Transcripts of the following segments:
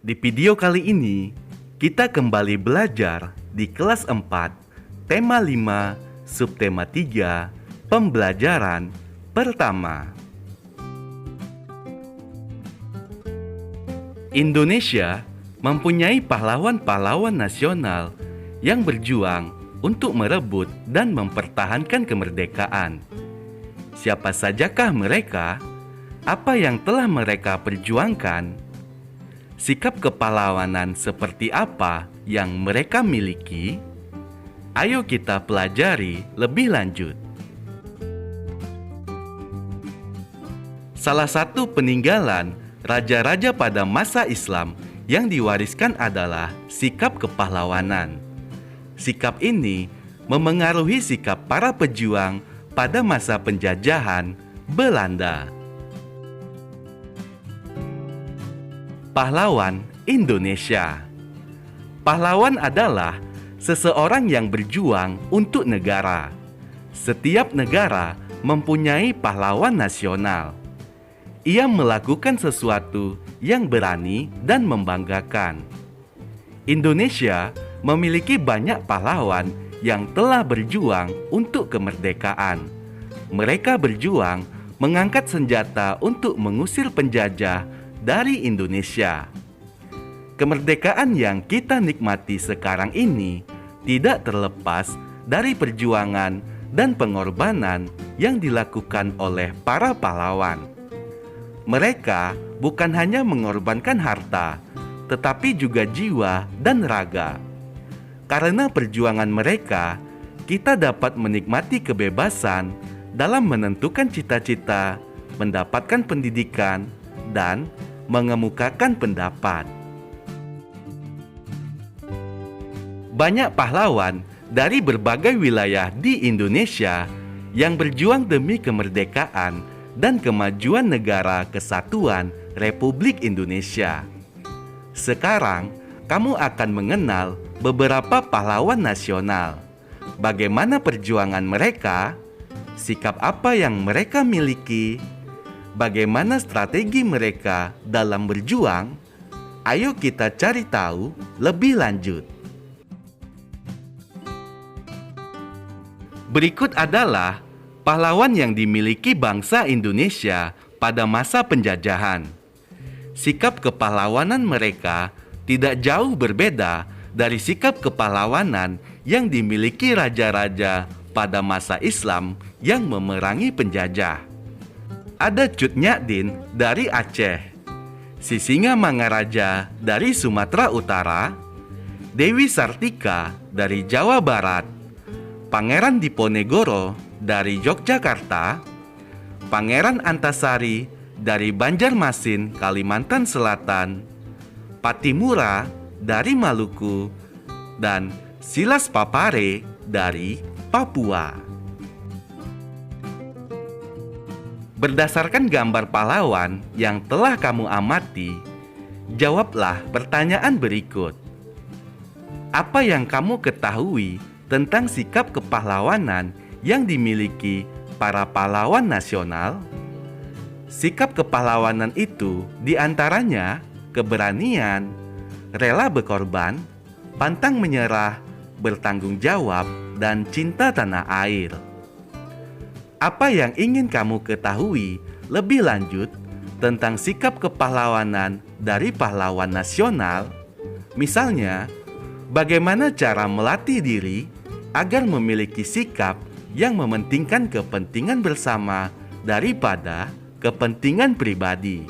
Di video kali ini, kita kembali belajar di kelas 4, tema 5, subtema 3, pembelajaran pertama. Indonesia mempunyai pahlawan-pahlawan nasional yang berjuang untuk merebut dan mempertahankan kemerdekaan. Siapa sajakah mereka? Apa yang telah mereka perjuangkan? Sikap kepahlawanan seperti apa yang mereka miliki? Ayo kita pelajari lebih lanjut. Salah satu peninggalan raja-raja pada masa Islam yang diwariskan adalah sikap kepahlawanan. Sikap ini memengaruhi sikap para pejuang pada masa penjajahan Belanda. Pahlawan Indonesia. Pahlawan adalah seseorang yang berjuang untuk negara. Setiap negara mempunyai pahlawan nasional. Ia melakukan sesuatu yang berani dan membanggakan. Indonesia memiliki banyak pahlawan yang telah berjuang untuk kemerdekaan. Mereka berjuang mengangkat senjata untuk mengusir penjajah dari Indonesia. Kemerdekaan yang kita nikmati sekarang ini tidak terlepas dari perjuangan dan pengorbanan yang dilakukan oleh para pahlawan. Mereka bukan hanya mengorbankan harta, tetapi juga jiwa dan raga. Karena perjuangan mereka, kita dapat menikmati kebebasan dalam menentukan cita-cita, mendapatkan pendidikan, dan mengemukakan pendapat. Banyak pahlawan dari berbagai wilayah di Indonesia yang berjuang demi kemerdekaan dan kemajuan negara kesatuan Republik Indonesia. Sekarang, kamu akan mengenal beberapa pahlawan nasional. Bagaimana perjuangan mereka? Sikap apa yang mereka miliki? Bagaimana strategi mereka dalam berjuang? Ayo kita cari tahu lebih lanjut. Berikut adalah pahlawan yang dimiliki bangsa Indonesia pada masa penjajahan. Sikap kepahlawanan mereka tidak jauh berbeda dari sikap kepahlawanan yang dimiliki raja-raja pada masa Islam yang memerangi penjajah. Ada Cut Nyak dari Aceh, Sisingamangaraja dari Sumatera Utara, Dewi Sartika dari Jawa Barat, Pangeran Diponegoro dari Yogyakarta, Pangeran Antasari dari Banjarmasin, Kalimantan Selatan, Patimura dari Maluku, dan Silas Papare dari Papua. Berdasarkan gambar pahlawan yang telah kamu amati, jawablah pertanyaan berikut. Apa yang kamu ketahui tentang sikap kepahlawanan yang dimiliki para pahlawan nasional? Sikap kepahlawanan itu diantaranya keberanian, rela berkorban, pantang menyerah, bertanggung jawab, dan cinta tanah air. Apa yang ingin kamu ketahui lebih lanjut tentang sikap kepahlawanan dari pahlawan nasional? Misalnya, bagaimana cara melatih diri agar memiliki sikap yang mementingkan kepentingan bersama daripada kepentingan pribadi.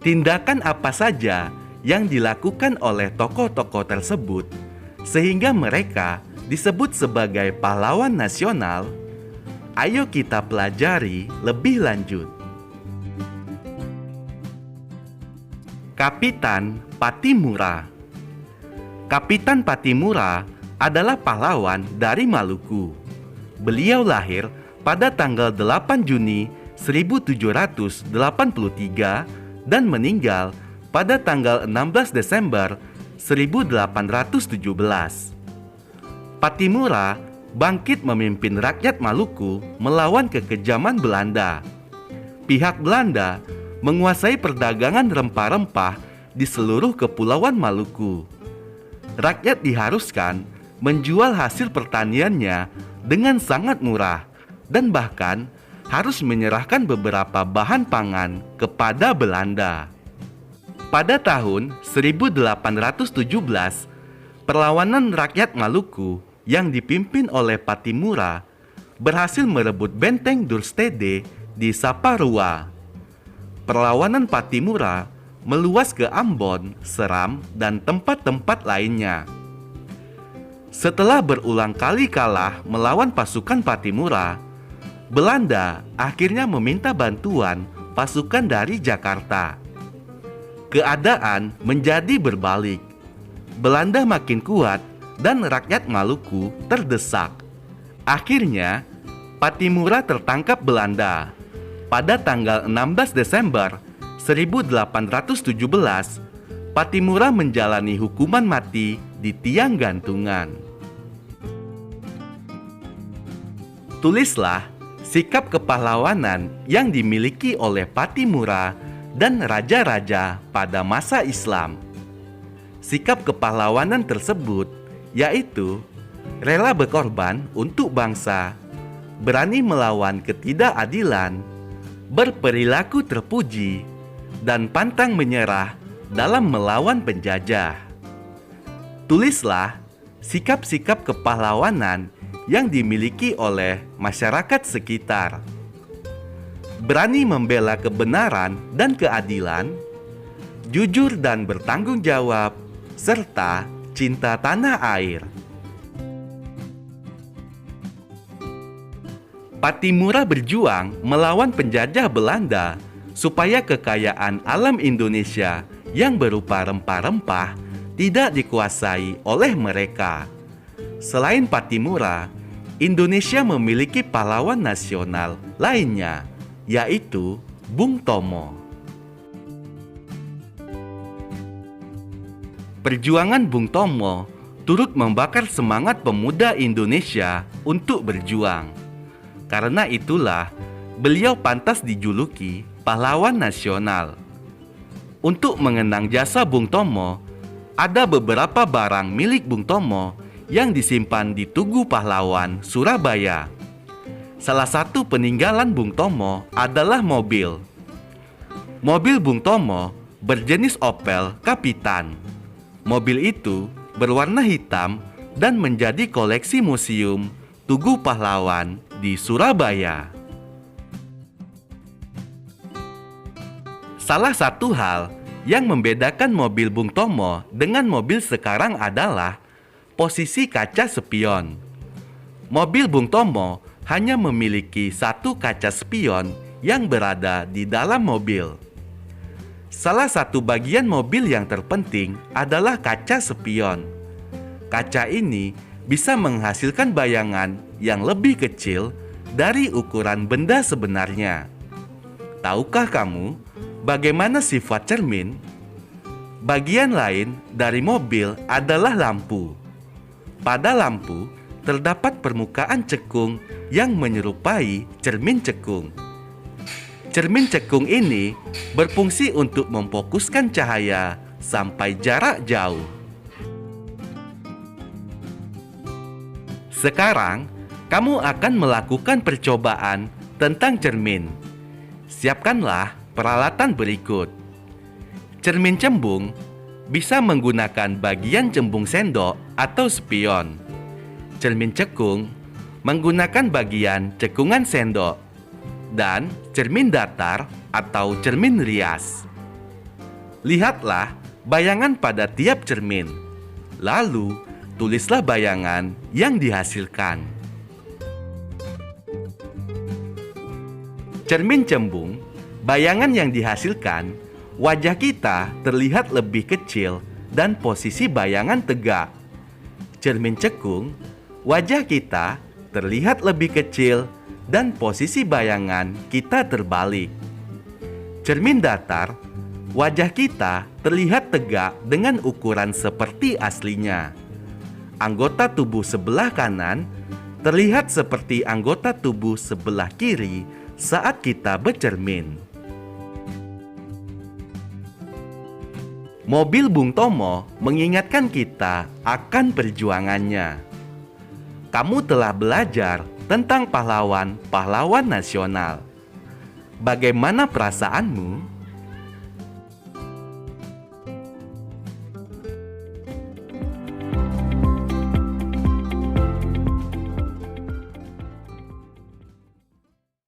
Tindakan apa saja yang dilakukan oleh tokoh-tokoh tersebut sehingga mereka disebut sebagai pahlawan nasional? Ayo kita pelajari lebih lanjut. Kapitan Patimura. Kapitan Patimura adalah pahlawan dari Maluku. Beliau lahir pada tanggal 8 Juni 1783 dan meninggal pada tanggal 16 Desember 1817. Patimura bangkit memimpin rakyat Maluku melawan kekejaman Belanda. Pihak Belanda menguasai perdagangan rempah-rempah di seluruh kepulauan Maluku. Rakyat diharuskan menjual hasil pertaniannya dengan sangat murah dan bahkan harus menyerahkan beberapa bahan pangan kepada Belanda. Pada tahun 1817, perlawanan rakyat Maluku yang dipimpin oleh Patimura berhasil merebut benteng Dulstede di Saparua. Perlawanan Patimura meluas ke Ambon, Seram, dan tempat-tempat lainnya. Setelah berulang kali kalah melawan pasukan Patimura, Belanda akhirnya meminta bantuan pasukan dari Jakarta. Keadaan menjadi berbalik. Belanda makin kuat dan rakyat Maluku terdesak. Akhirnya, Patimura tertangkap Belanda. Pada tanggal 16 Desember 1817, Patimura menjalani hukuman mati di tiang gantungan. Tulislah sikap kepahlawanan yang dimiliki oleh Patimura dan raja-raja pada masa Islam. Sikap kepahlawanan tersebut yaitu rela berkorban untuk bangsa, berani melawan ketidakadilan, berperilaku terpuji, dan pantang menyerah dalam melawan penjajah. Tulislah sikap-sikap kepahlawanan yang dimiliki oleh masyarakat sekitar. Berani membela kebenaran dan keadilan, jujur dan bertanggung jawab, serta cinta tanah air. Patimura berjuang melawan penjajah Belanda supaya kekayaan alam Indonesia yang berupa rempah-rempah tidak dikuasai oleh mereka. Selain Patimura, Indonesia memiliki pahlawan nasional lainnya, yaitu Bung Tomo. Perjuangan Bung Tomo turut membakar semangat pemuda Indonesia untuk berjuang. Karena itulah, beliau pantas dijuluki pahlawan nasional. Untuk mengenang jasa Bung Tomo, ada beberapa barang milik Bung Tomo yang disimpan di Tugu Pahlawan, Surabaya. Salah satu peninggalan Bung Tomo adalah mobil. Mobil Bung Tomo berjenis Opel Kapitan. Mobil itu berwarna hitam dan menjadi koleksi museum Tugu Pahlawan di Surabaya. Salah satu hal yang membedakan mobil Bung Tomo dengan mobil sekarang adalah posisi kaca spion. Mobil Bung Tomo hanya memiliki satu kaca spion yang berada di dalam mobil. Salah satu bagian mobil yang terpenting adalah kaca spion. Kaca ini bisa menghasilkan bayangan yang lebih kecil dari ukuran benda sebenarnya. Tahukah kamu bagaimana sifat cermin? Bagian lain dari mobil adalah lampu. Pada lampu terdapat permukaan cekung yang menyerupai cermin cekung. Cermin cekung ini berfungsi untuk memfokuskan cahaya sampai jarak jauh. Sekarang, kamu akan melakukan percobaan tentang cermin. Siapkanlah peralatan berikut. Cermin cembung bisa menggunakan bagian cembung sendok atau spion. Cermin cekung menggunakan bagian cekungan sendok. Dan cermin datar atau cermin rias. Lihatlah bayangan pada tiap cermin. Lalu, tulislah bayangan yang dihasilkan. Cermin cembung, bayangan yang dihasilkan, wajah kita terlihat lebih kecil dan posisi bayangan tegak. Cermin cekung, wajah kita terlihat lebih kecil dan posisi bayangan kita terbalik. Cermin datar, wajah kita terlihat tegak dengan ukuran seperti aslinya. Anggota tubuh sebelah kanan terlihat seperti anggota tubuh sebelah kiri saat kita bercermin. Mobil Bung Tomo mengingatkan kita akan perjuangannya. Kamu telah belajar tentang pahlawan-pahlawan nasional. Bagaimana perasaanmu?